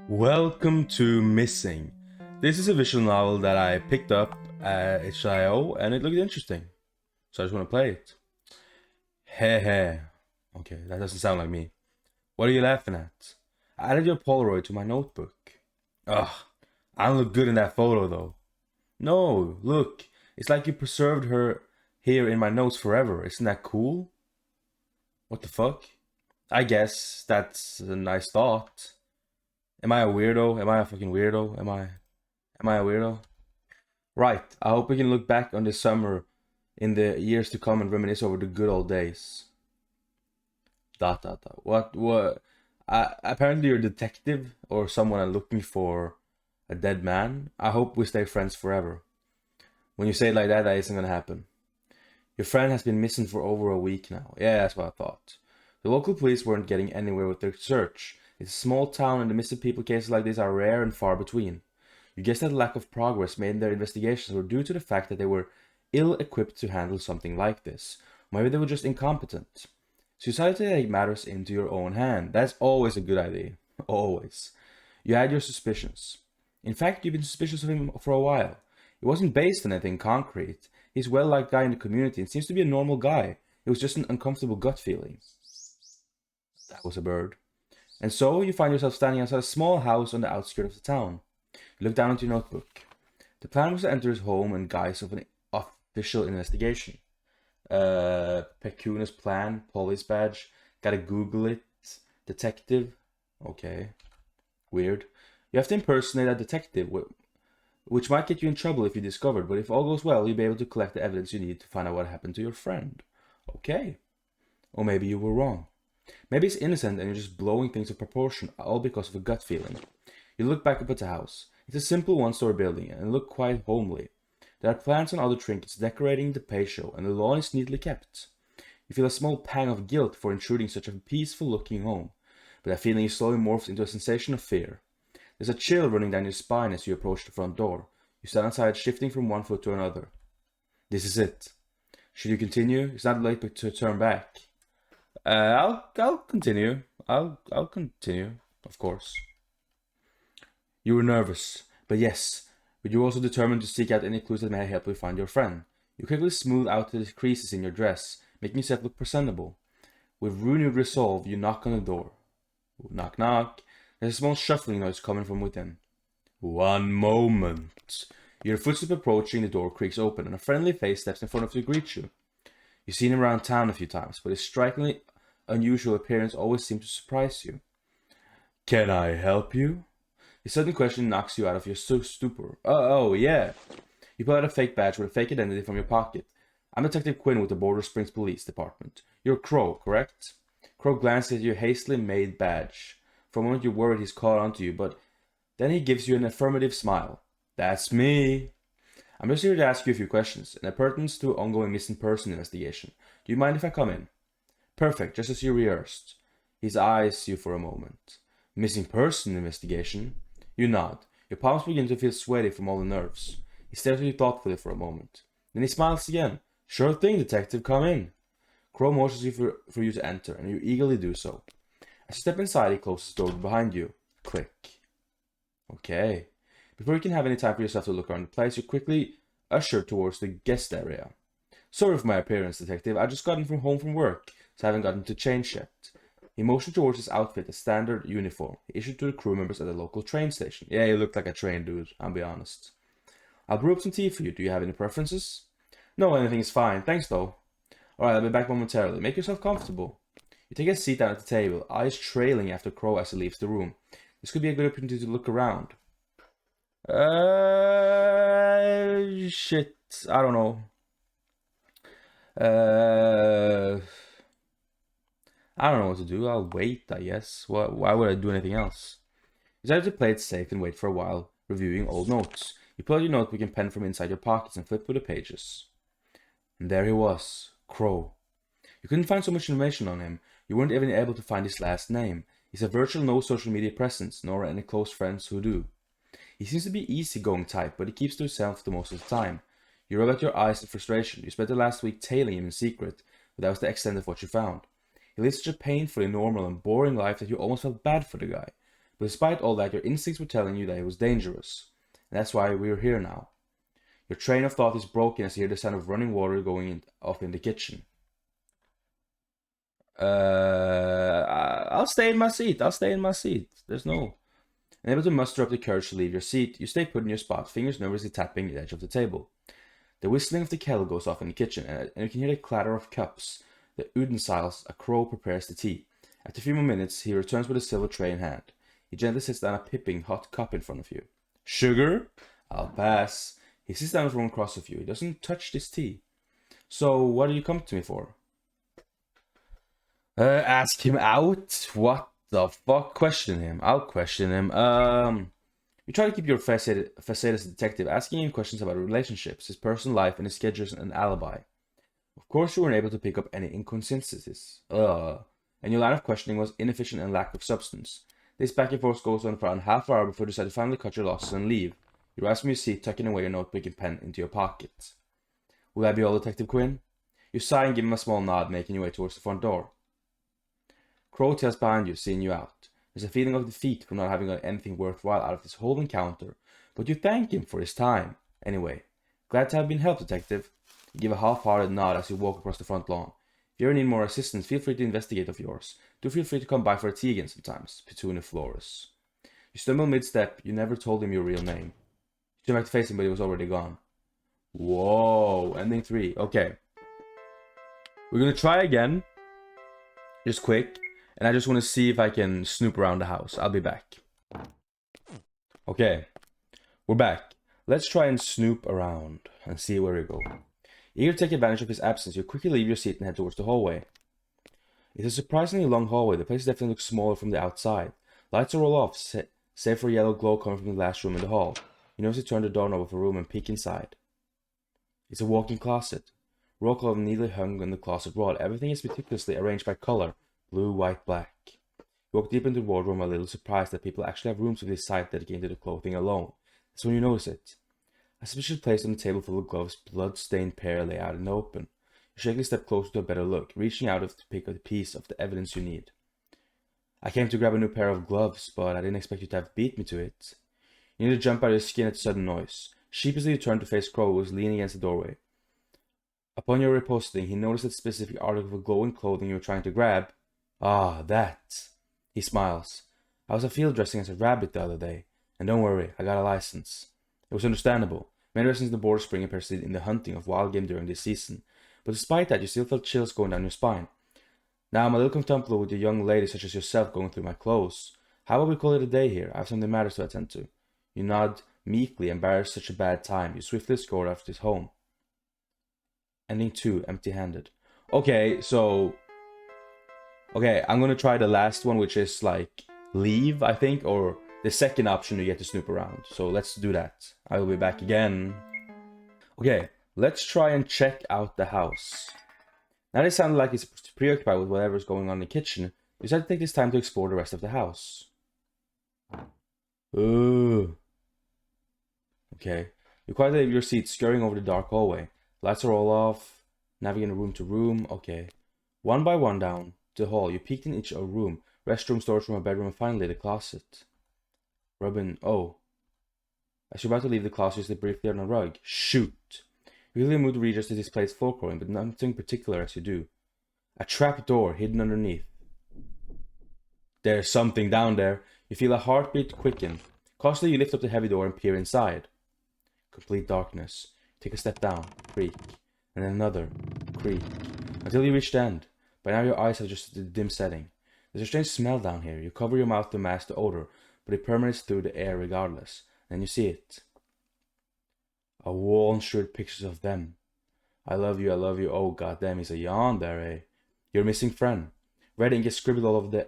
Welcome to Missing. This is a visual novel that I picked up at HIO and it looked interesting. So I just want to play it. Heh heh. Okay, that doesn't sound like me. What are you laughing at? I added your Polaroid to my notebook. Ugh, I don't look good in that photo though. No, look, it's like you preserved her here in my notes forever. Isn't that cool? What the fuck? I guess that's a nice thought. Am I a weirdo? Am I a fucking weirdo? Am I a weirdo? Right. I hope we can look back on this summer in the years to come and reminisce over the good old days. Dot dot dot. What? Apparently you're a detective or someone looking for a dead man. I hope we stay friends forever. When you say it like that isn't gonna happen. Your friend has been missing for over a week now. Yeah, that's what I thought. The local police weren't getting anywhere with their search. It's a small town and the missing people cases like this are rare and far between. You guess that lack of progress made in their investigations were due to the fact that they were ill-equipped to handle something like this. Maybe they were just incompetent. So you decided to take matters into your own hand. That's always a good idea. Always. You had your suspicions. In fact, you've been suspicious of him for a while. It wasn't based on anything concrete. He's a well-liked guy in the community and seems to be a normal guy. It was just an uncomfortable gut feeling. That was a bird. And so you find yourself standing outside a small house on the outskirts of the town. You look down into your notebook. The plan was to enter his home in guise of an official investigation. Pecunious plan, police badge, gotta Google it, detective. Okay, weird. You have to impersonate a detective, which might get you in trouble if you discovered, but if all goes well, you'll be able to collect the evidence you need to find out what happened to your friend. Okay. Or maybe you were wrong. Maybe it's innocent and you're just blowing things of proportion, all because of a gut feeling. You look back up at the house. It's a simple one-story building and it looks quite homely. There are plants and other trinkets decorating the patio, and the lawn is neatly kept. You feel a small pang of guilt for intruding such a peaceful-looking home, but that feeling is slowly morphed into a sensation of fear. There's a chill running down your spine as you approach the front door. You stand outside, shifting from one foot to another. This is it. Should you continue? It's not late to turn back. I'll continue. I'll continue, of course. You were nervous, but you were also determined to seek out any clues that may help you find your friend. You quickly smooth out the creases in your dress, making yourself look presentable. With renewed resolve, you knock on the door. Knock, knock. There's a small shuffling noise coming from within. One moment. Your footstep approaching the door creaks open, and a friendly face steps in front of you to greet you. You've seen him around town a few times, but his strikingly unusual appearance always seemed to surprise you. Can I help you? His sudden question knocks you out of your stupor. Oh, yeah. You pull out a fake badge with a fake identity from your pocket. I'm Detective Quinn with the Border Springs Police Department. You're Crow, correct? Crow glances at your hastily made badge. For a moment you're worried he's caught onto you, but then he gives you an affirmative smile. That's me. I'm just here to ask you a few questions, and it pertains to ongoing missing person investigation. Do you mind if I come in? Perfect, just as you rehearsed. His eyes you for a moment. Missing person investigation? You nod. Your palms begin to feel sweaty from all the nerves. He stares at you thoughtfully for a moment. Then he smiles again. Sure thing, detective, come in. Crow motions you for you to enter, and you eagerly do so. As you step inside, he closes the door behind you. Click. Okay. Before you can have any time for yourself to look around the place, you're quickly ushered towards the guest area. Sorry for my appearance, detective. I just gotten home from work, so I haven't gotten to change yet. He motioned towards his outfit, a standard uniform, issued to the crew members at the local train station. Yeah, he looked like a train dude, I'll be honest. I'll brew up some tea for you. Do you have any preferences? No, anything is fine. Thanks, though. Alright, I'll be back momentarily. Make yourself comfortable. You take a seat down at the table, eyes trailing after Crow as he leaves the room. This could be a good opportunity to look around. Shit. I don't know. I don't know what to do. I'll wait, I guess. Why would I do anything else? You decided to play it safe and wait for a while, reviewing old notes. You pull out your notebook and pen from inside your pockets and flip through the pages. And there he was, Crow. You couldn't find so much information on him. You weren't even able to find his last name. He's a virtual no social media presence, nor any close friends who do. He seems to be easygoing type, but he keeps to himself the most of the time. You rub out your eyes in frustration. You spent the last week tailing him in secret, but that was the extent of what you found. He lived such a painfully normal and boring life that you almost felt bad for the guy. But despite all that, your instincts were telling you that it was dangerous. And that's why we're here now. Your train of thought is broken as you hear the sound of running water off in the kitchen. I'll stay in my seat. There's no... Unable to muster up the courage to leave your seat, you stay put in your spot, fingers nervously tapping the edge of the table. The whistling of the kettle goes off in the kitchen, and you can hear the clatter of cups. The utensils, a crow prepares the tea. After a few more minutes, he returns with a silver tray in hand. He gently sits down a piping hot cup in front of you. Sugar? I'll pass. He sits down from across of you. He doesn't touch this tea. So, what do you come to me for? Ask him out? What the fuck? Question him. I'll question him. You try to keep your facade as a detective, asking him questions about relationships, his personal life, and his schedules and alibi. Of course, you weren't able to pick up any inconsistencies. And your line of questioning was inefficient and lack of substance. This back and forth goes on for around half an hour before you decide to finally cut your losses and leave. You rise from your seat, tucking away your notebook and pen into your pocket. Will that be all, Detective Quinn? You sigh and give him a small nod, making your way towards the front door. Crow tails behind you, seeing you out. There's a feeling of defeat from not having got anything worthwhile out of this whole encounter, but you thank him for his time. Anyway, glad to have been helped, Detective. You give a half-hearted nod as you walk across the front lawn. If you ever need more assistance, feel free to investigate of yours. Do feel free to come by for a tea again sometimes. Petunia Flores. You stumble mid-step. You never told him your real name. You turned back to face him, but he was already gone. Whoa. Ending 3. Okay. We're gonna try again. Just quick. And I just want to see if I can snoop around the house. I'll be back. Okay. We're back. Let's try and snoop around and see where we go. Eager to take advantage of his absence, you quickly leave your seat and head towards the hallway. It's a surprisingly long hallway. The place definitely looks smaller from the outside. Lights are all off, save for a yellow glow coming from the last room in the hall. You notice you turn the doorknob of a room and peek inside. It's a walk-in closet. Roll call neatly hung on the closet wall. Everything is meticulously arranged by color. Blue, white, black. You walk deep into the wardrobe, a little surprised that people actually have rooms of this size dedicated to the clothing alone. That's when you notice it. A suspicious place on the table full of gloves, blood-stained pair lay out in the open. You shakily step closer to a better look, reaching out to pick up a piece of the evidence you need. I came to grab a new pair of gloves, but I didn't expect you to have beat me to it. You need to jump out of your skin at sudden noise. Sheepishly you turn to face Crow, who was leaning against the doorway. Upon your riposting, he noticed that specific article of glowing clothing you were trying to grab. Ah, that. He smiles. I was a field dressing as a rabbit the other day, and don't worry, I got a license. It was understandable. Many residents in the border spring interested in the hunting of wild game during this season, but despite that, you still felt chills going down your spine. Now I'm a little contemptible with a young lady such as yourself going through my clothes. How about we call it a day here? I have something matters to attend to. You nod meekly, embarrassed such a bad time. You swiftly escort after his home. Ending 2, empty-handed. Okay, so... Okay, I'm gonna try the last one, which is like leave, I think, or the second option you get to snoop around. So let's do that. I will be back again. Okay, let's try and check out the house. Now it sounded like he's preoccupied with whatever's going on in the kitchen. We decided to take this time to explore the rest of the house. Ooh. Okay. You quietly leave your seat, scurrying over the dark hallway. Lights are all off. Navigating room to room. Okay. One by one down the hall, you peeked in each room. Restroom, storage room, a bedroom, and finally the closet. Robin, oh. As you're about to leave the closet, you slip briefly on a rug. Shoot. You quickly move to readjust to display its floor coloring, but nothing particular as you do. A trap door hidden underneath. There's something down there. You feel a heartbeat quicken. Cautiously, you lift up the heavy door and peer inside. Complete darkness. Take a step down. Creak. And then another. Creak. Until you reach the end. By now your eyes have adjusted to the dim setting. There's a strange smell down here. You cover your mouth to mask the odor, but it permeates through the air regardless. Then you see it. A wall strewn pictures of them. I love you, oh goddamn, he's a yawn there, eh? Your missing friend. Red ink is scribbled all over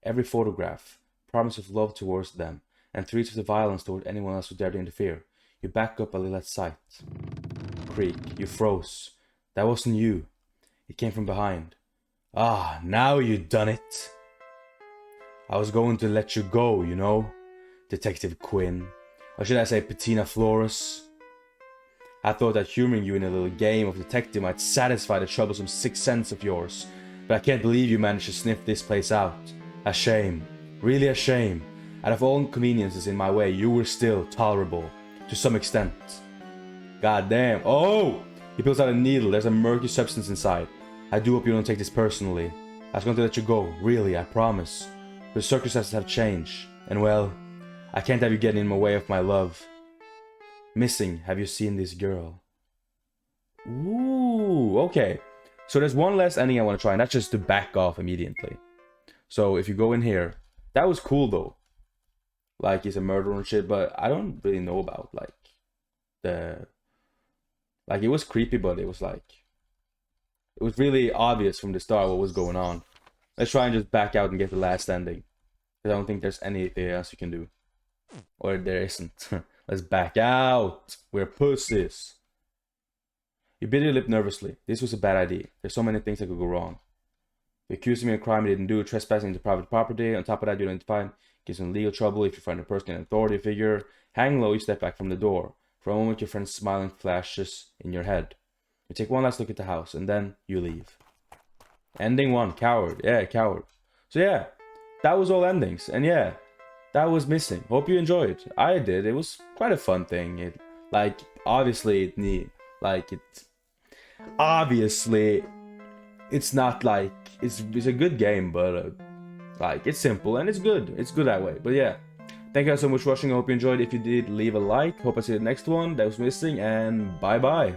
every photograph. Promise of love towards them, and threats of violence toward anyone else who dared to interfere. You back up a little at sight. Creak, you froze. That wasn't you. It came from behind. Ah, now you done it. I was going to let you go, you know, Detective Quinn. Or should I say Petunia Flores? I thought that humoring you in a little game of detective might satisfy the troublesome sixth sense of yours, but I can't believe you managed to sniff this place out. A shame. Really a shame. Out of all inconveniences in my way, you were still tolerable, to some extent. God damn. Oh! He pulls out a needle. There's a murky substance inside. I do hope you don't take this personally. I was going to let you go, really, I promise. The circumstances have changed, and well, I can't have you getting in my way of my love. Missing, have you seen this girl? Ooh, okay. So there's one last ending I want to try, and that's just to back off immediately. So if you go in here, that was cool though. Like, he's a murderer and shit, but I don't really know about, like, like, it was creepy, but it was like, it was really obvious from the start what was going on. Let's try and just back out and get the last ending. Because I don't think there's anything else you can do. Or there isn't. Let's back out. We're pussies. You bit your lip nervously. This was a bad idea. There's so many things that could go wrong. You accused me of a crime you didn't do, trespassing into private property. On top of that, you identified, gets in legal trouble if you find a person in authority figure. Hang low, you step back from the door. For a moment, your friend's smiling flashes in your head. You take one last look at the house, and then you leave. Ending 1, coward. Yeah, coward. So yeah, that was all endings. And yeah, that was Missing. Hope you enjoyed. I did. It was quite a fun thing. It, like, obviously, obviously, it's not like, it's a good game, but like, it's simple and it's good. It's good that way. But yeah, thank you guys so much for watching. I hope you enjoyed. If you did, leave a like. Hope I see you in the next one. That was Missing, and bye bye.